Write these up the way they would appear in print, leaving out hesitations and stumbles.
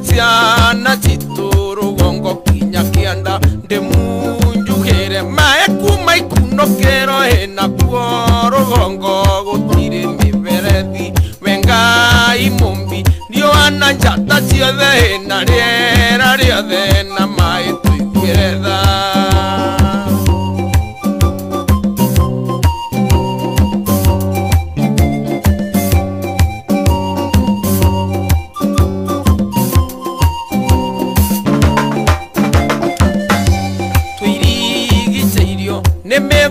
ciana citå rå gongo kinya kä anda ndä munjugä re mae kuma ikuno kä ro hä nakuo rå gongo gå tirä mä berethi wengai mumbi nio ana njata ciothe hä na rĩera rĩothe na maä tå iguä re tha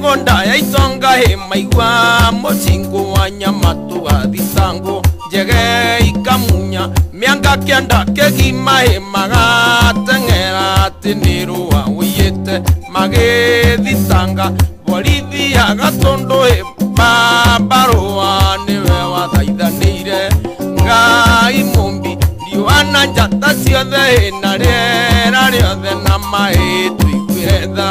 Gonda ya itonga he maigua mocingo wa nyamatu wa thitango njege ikamunya mianga kianda kegima he magateng'era ati ni rua wiyete magithitanga borithi agatondo he babarua niwe wathaithanĩire ngai mumbi riũa njata ciothe he na rĩera rĩothe na maĩ tũiguĩre tha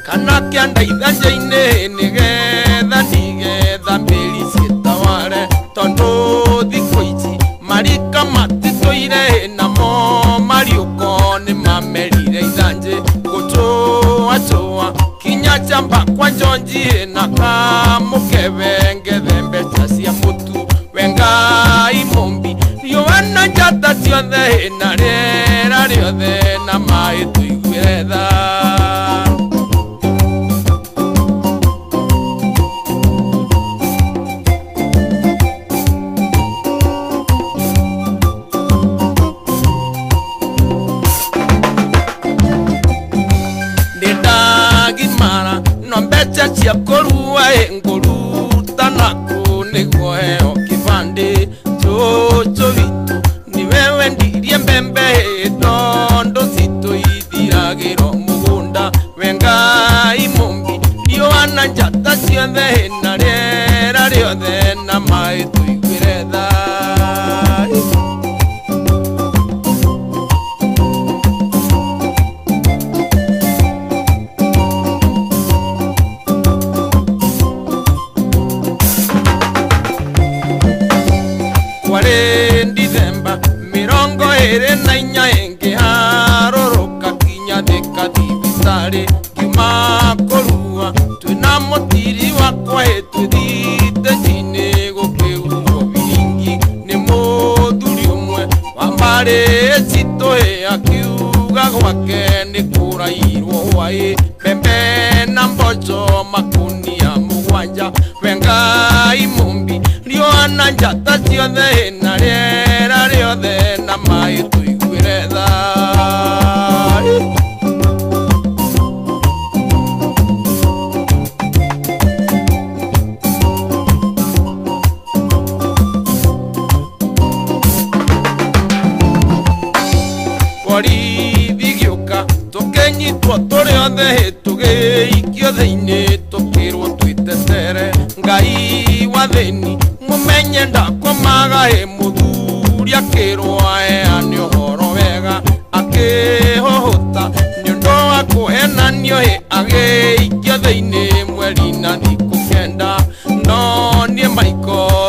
kana kianda ithanjä-inä nä getha ndigetha mbäri ciätaware tondå thikå ici marika matitå ire namo mariåko nä mamerire ithanjä gå tåa kinya chamba kwa njonji na kamå kebe ngethe mbeca cia må tu wengai mumbi riũa njata ciothe na rĩera rĩothe na maĩ tå iguĩre tha cia kũrua ngũruta naku nĩguo heo kĩbandĩ tũtũ witũ nĩ wewe ndirie mbembe tondũ citũ ithiragĩrwo mũgũnda wengai mumbi riũa njata ciothe na rĩera rĩothe na maĩ tũiguĩre tha Ndithemba mirongo ĩrĩ na inya ĩngĩharũrũka kinya thĩka thibitarĩ ngiuma kũrua twĩna mũtiri wakwa twĩthite njinĩ gũkĩhuo biringi nĩ mũthuri ũmwe wa mbarĩ citũ akiuga gwake nĩ kũrairwo hwaĩ mbembe na mboco makunia mũgwanja wengai mumbi riũa njata ciothe na rĩera rĩothe na maĩ tũiguĩre tha borithi gĩũka tũkĩnyitwo tũrĩ othe tũgĩikio thĩinĩ tũkĩrwo twĩtetere ngai wa thĩni mumenye ndakomaga he muthuri akĩrwo aheane ũhoro wega akĩhũhũta nĩ ũndũ wa kũhenanio he agĩikio thĩinĩ mweri na thikũ kenda no niĩ maiko